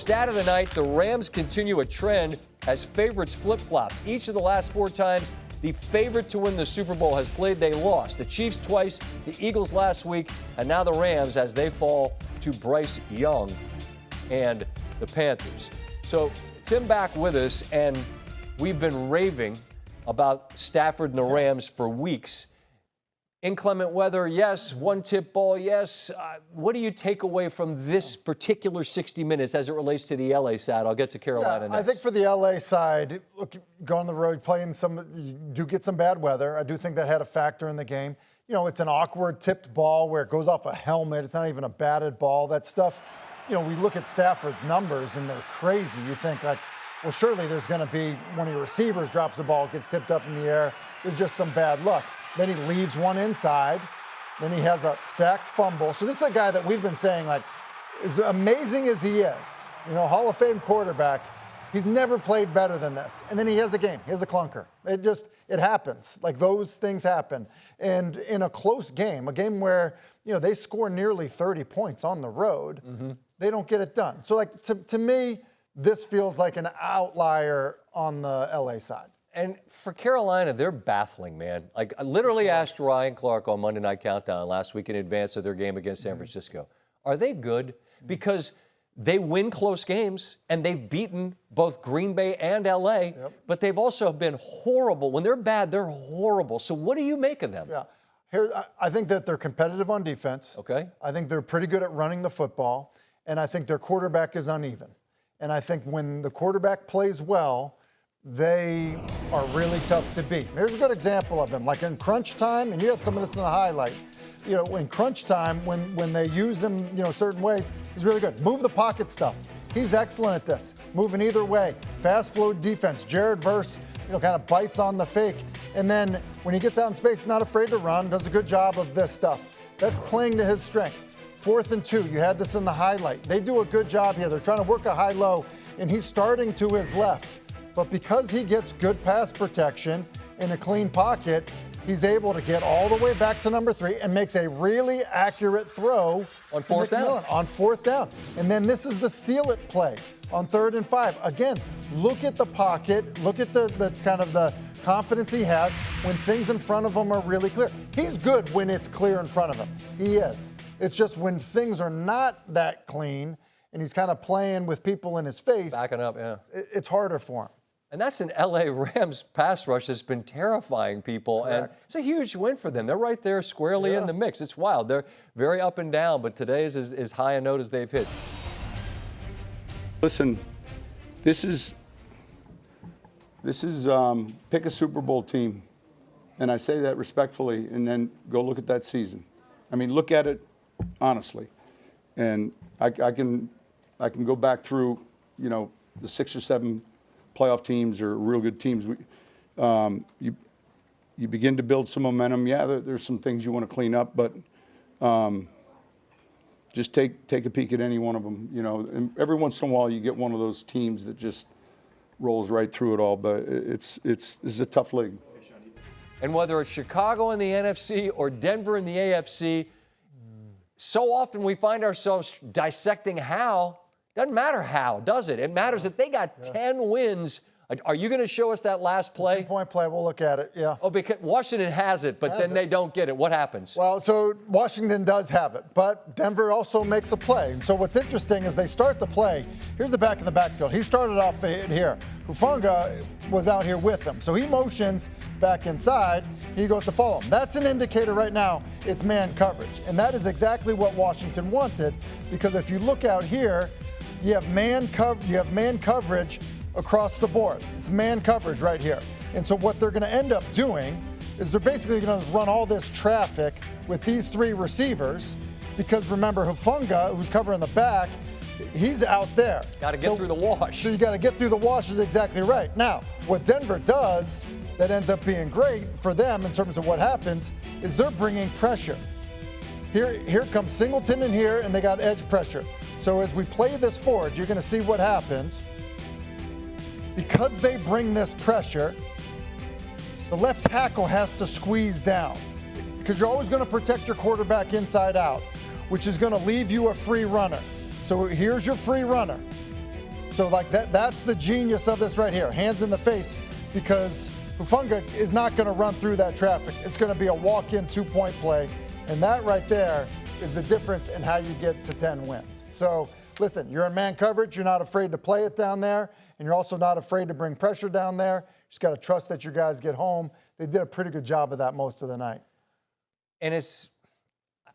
stat of the night, the Rams continue a trend as favorites flip-flop. Each of the last 4 times the favorite to win the Super Bowl has played, they lost. The Chiefs twice, the Eagles last week, and now the Rams as they fall to Bryce Young and the Panthers. So Tim back with us, and we've been raving about Stafford and the Rams for weeks. Inclement weather, yes. One tip ball, yes. What do you take away from this particular 60 minutes as it relates to the LA side? I'll get to Carolina next. I think for the LA side, look, go on the road, playing you do get some bad weather. I do think that had a factor in the game. You know, it's an awkward tipped ball where it goes off a helmet. It's not even a batted ball. That stuff, you know, we look at Stafford's numbers and they're crazy. You think like, well, surely there's going to be one of your receivers drops the ball, gets tipped up in the air. There's just some bad luck. Then he leaves one inside. Then he has a sack fumble. So this is a guy that we've been saying, like, as amazing as he is, you know, Hall of Fame quarterback, he's never played better than this. And then he has a game. He has a clunker. It happens. Like, those things happen. And in a close game, a game where, you know, they score nearly 30 points on the road, they don't get it done. So, like, to me, this feels like an outlier on the LA side. And for Carolina, they're baffling, man. Like, I literally asked Ryan Clark on Monday Night Countdown last week in advance of their game against San Francisco, are they good? Because they win close games, and they've beaten both Green Bay and L.A., but they've also been horrible. When they're bad, they're horrible. So what do you make of them? Yeah, I think that they're competitive on defense. Okay. I think they're pretty good at running the football, and I think their quarterback is uneven. And I think when the quarterback plays well, they are really tough to beat. Here's a good example of them. Like in crunch time, and you had some of this in the highlight. You know, in crunch time, when they use him, you know, certain ways, he's really good. Move the pocket stuff. He's excellent at this. Moving either way. Fast flow defense. Jared Verse, you know, kind of bites on the fake. And then when he gets out in space, he's not afraid to run, does a good job of this stuff. That's playing to his strength. 4th and 2, you had this in the highlight. They do a good job here. They're trying to work a high-low, and he's starting to his left. But because he gets good pass protection in a clean pocket, he's able to get all the way back to number 3 and makes a really accurate throw on 4th down. On 4th down. And then this is the seal it play on 3rd and 5. Again, look at the pocket. Look at the kind of the confidence he has when things in front of him are really clear. He's good when it's clear in front of him. He is. It's just when things are not that clean and he's kind of playing with people in his face. Backing up, yeah. It's harder for him. And that's an L.A. Rams pass rush that's been terrifying people. Correct. And it's a huge win for them. They're right there squarely in the mix. It's wild. They're very up and down, but today's is as high a note as they've hit. Listen, this is pick a Super Bowl team. And I say that respectfully, and then go look at that season. I mean, look at it honestly. And I can go back through, you know, the 6 or 7 playoff teams or real good teams. You begin to build some momentum. Yeah, there's some things you want to clean up, but just take a peek at any one of them. You know, and every once in a while you get one of those teams that just rolls right through it all. But this is a tough league. And whether it's Chicago in the NFC or Denver in the AFC, so often we find ourselves dissecting how. Doesn't matter how, does it? It matters that they got 10 wins. Are you going to show us that last play? 2-point play, we'll look at it, yeah. Oh, because Washington has it, but then they don't get it. What happens? Well, so Washington does have it, but Denver also makes a play. And so what's interesting is they start the play. Here's the back in the backfield. He started off here. Hufanga was out here with him. So he motions back inside. He goes to follow him. That's an indicator right now it's man coverage. And that is exactly what Washington wanted, because if you look out here, you have man coverage across the board. It's man coverage right here. And so what they're going to end up doing is they're basically going to run all this traffic with these 3 receivers, because remember, Hufanga, who's covering the back, he's out there. Got to get through the wash. So you got to get through the wash is exactly right. Now, what Denver does that ends up being great for them in terms of what happens is they're bringing pressure. Here comes Singleton in here, and they got edge pressure. So as we play this forward, you're going to see what happens. Because they bring this pressure, the left tackle has to squeeze down, because you're always going to protect your quarterback inside out, which is going to leave you a free runner. So here's your free runner. So like that's the genius of this right here. Hands in the face, because Hufanga is not going to run through that traffic. It's going to be a walk-in 2-point play. And that right there is the difference in how you get to 10 wins. So listen, you're in man coverage. You're not afraid to play it down there. And you're also not afraid to bring pressure down there. You just got to trust that your guys get home. They did a pretty good job of that most of the night. And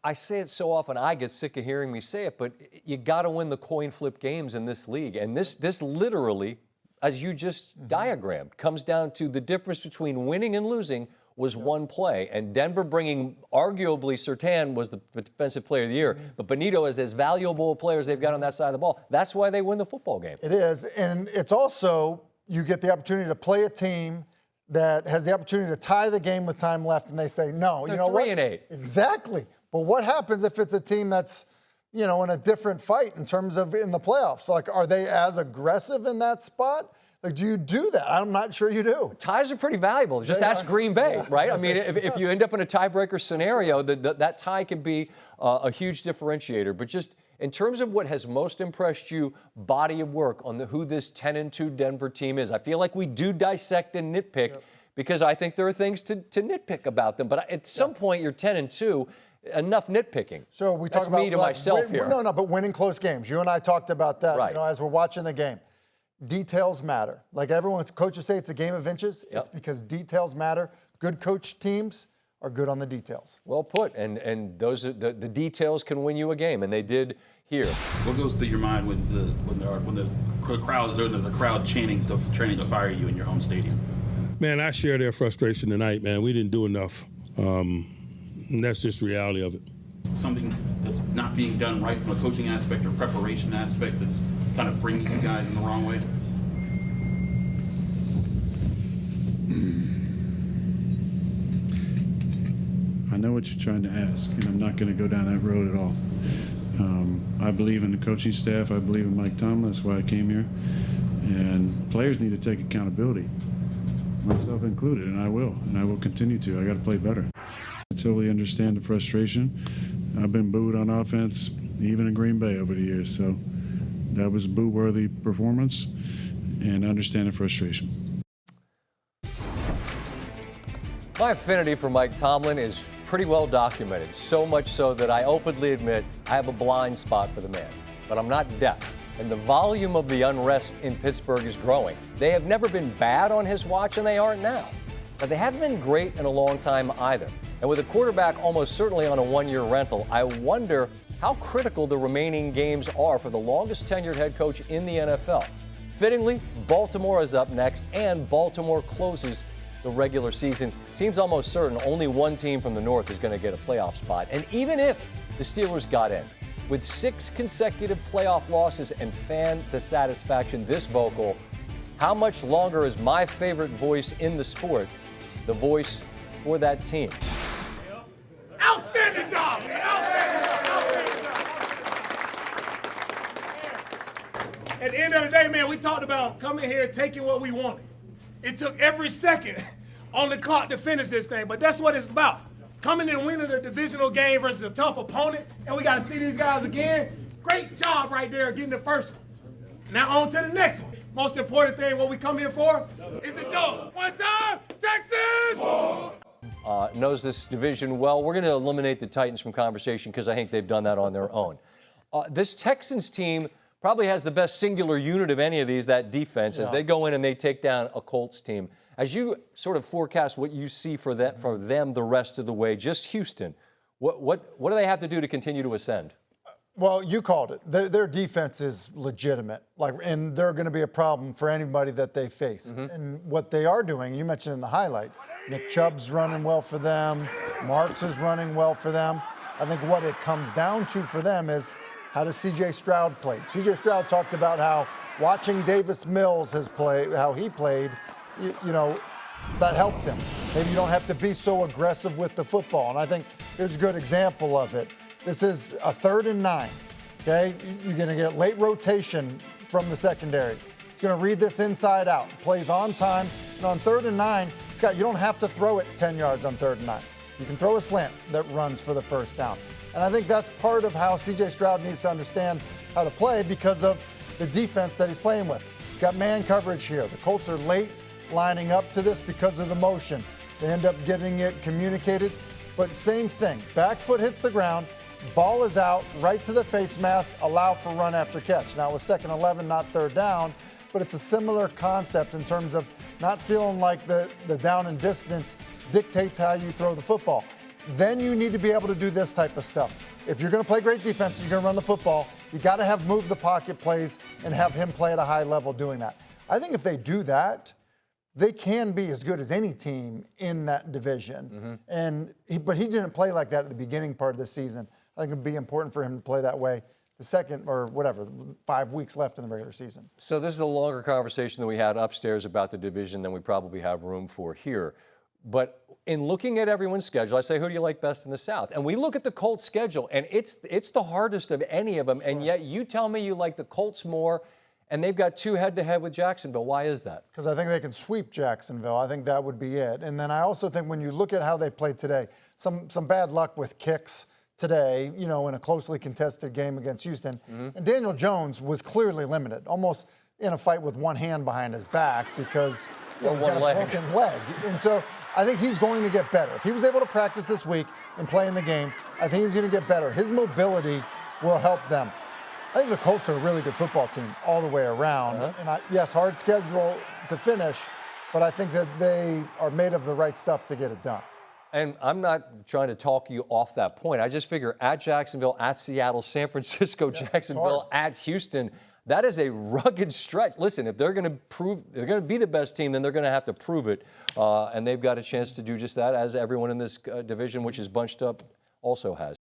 I say it so often, I get sick of hearing me say it, but you got to win the coin flip games in this league. And this literally, as you just diagrammed, comes down to the difference between winning and losing was one play. And Denver bringing, arguably, Surtain was the defensive player of the year, but Benito is as valuable a player as they've got on that side of the ball. That's why they win the football game. It is. And it's also, you get the opportunity to play a team that has the opportunity to tie the game with time left, and they say, no, They're you know 3-8. Exactly. But what happens if it's a team that's, in a different fight in terms of in the playoffs? Like, are they as aggressive in that spot? Like, do you do that? I'm not sure you do. Ties are pretty valuable. Just ask Green Bay, right? I mean, if you end up in a tiebreaker scenario, that tie can be a huge differentiator. But just in terms of what has most impressed you, body of work on who this 10-2 Denver team is, I feel like we do dissect and nitpick because I think there are things to nitpick about them. But at some point, you're 10-2. Enough nitpicking. So we talk about me to myself here. No, but winning close games. You and I talked about that. Right. As we're watching the game. Details matter. Like everyone's coaches say, it's a game of inches. It's because details matter. Good coach teams are good on the details. Well put. And those are, the details can win you a game, and they did here. What goes through your mind when the crowd chanting to fire you in your home stadium? Man, I share their frustration tonight, man. We didn't do enough. And that's just the reality of it. Something that's not being done right from a coaching aspect or preparation aspect that's kind of framing you guys in the wrong way? I know what you're trying to ask, and I'm not going to go down that road at all. I believe in the coaching staff. I believe in Mike Tomlin. That's why I came here. And players need to take accountability, myself included, and I will continue to. I got to play better. I totally understand the frustration. I've been booed on offense, even in Green Bay over the years, so that was a boo-worthy performance, and I understand the frustration. My affinity for Mike Tomlin is pretty well documented, so much so that I openly admit I have a blind spot for the man. But I'm not deaf, and the volume of the unrest in Pittsburgh is growing. They have never been bad on his watch, and they aren't now. But they haven't been great in a long time either. And with a quarterback almost certainly on a one-year rental, I wonder how critical the remaining games are for the longest tenured head coach in the NFL. Fittingly, Baltimore is up next, and Baltimore closes the regular season. Seems almost certain only one team from the North is going to get a playoff spot. And even if the Steelers got in, with 6 consecutive playoff losses and fan dissatisfaction this vocal, how much longer is my favorite voice in the sport the voice for that team? Outstanding job, man. Outstanding job. At the end of the day, man, we talked about coming here and taking what we wanted. It took every second on the clock to finish this thing, but that's what it's about. Coming in and winning a divisional game versus a tough opponent, and we got to see these guys again. Great job right there getting the first one. Now on to the next one. Most important thing, what we come here for, is the dub. One time, Texas! Knows this division well. We're going to eliminate the Titans from conversation because I think they've done that on their own. This Texans team probably has the best singular unit of any of these, that defense, as they go in and they take down a Colts team. As you sort of forecast what you see for them the rest of the way, just Houston, what do they have to do to continue to ascend? Well, you called it. Their defense is legitimate, and they're going to be a problem for anybody that they face. And what they are doing, you mentioned in the highlight, Nick Chubb's running well for them. Marks is running well for them. I think what it comes down to for them is how does C.J. Stroud play? C.J. Stroud talked about how watching Davis Mills how he played, that helped him. Maybe you don't have to be so aggressive with the football. And I think here's a good example of it. This is a 3rd and 9, okay? You're going to get late rotation from the secondary. He's going to read this inside out, plays on time. And on 3rd and 9, Scott, you don't have to throw it 10 yards on 3rd and 9. You can throw a slant that runs for the first down. And I think that's part of how C.J. Stroud needs to understand how to play because of the defense that he's playing with. He's got man coverage here. The Colts are late lining up to this because of the motion. They end up getting it communicated, but same thing. Back foot hits the ground, ball is out, right to the face mask, allow for run after catch. Now it was 2nd 11, not 3rd down, but it's a similar concept in terms of not feeling like the down and distance dictates how you throw the football. Then you need to be able to do this type of stuff. If you're going to play great defense, you're going to run the football, you got to have move the pocket plays and have him play at a high level doing that. I think if they do that, they can be as good as any team in that division. But he didn't play like that at the beginning part of the season. I think it would be important for him to play that way the second or whatever, 5 weeks left in the regular season. So this is a longer conversation than we had upstairs about the division than we probably have room for here. But in looking at everyone's schedule, I say, who do you like best in the South? And we look at the Colts schedule, and it's the hardest of any of them. Sure. And yet you tell me you like the Colts more, and they've got 2 head-to-head with Jacksonville. Why is that? Because I think they can sweep Jacksonville. I think that would be it. And then I also think when you look at how they played today, some bad luck with kicks today, in a closely contested game against Houston. And Daniel Jones was clearly limited, almost in a fight with one hand behind his back because he's got a broken leg. And so I think he's going to get better. If he was able to practice this week and play in the game, I think he's going to get better. His mobility will help them. I think the Colts are a really good football team all the way around. And yes, hard schedule to finish, but I think that they are made of the right stuff to get it done. And I'm not trying to talk you off that point. I just figure at Jacksonville, at Seattle, San Francisco, Jacksonville, at Houston, that is a rugged stretch. Listen, if they're going to be the best team, then they're going to have to prove it. And they've got a chance to do just that, as everyone in this division, which is bunched up, also has.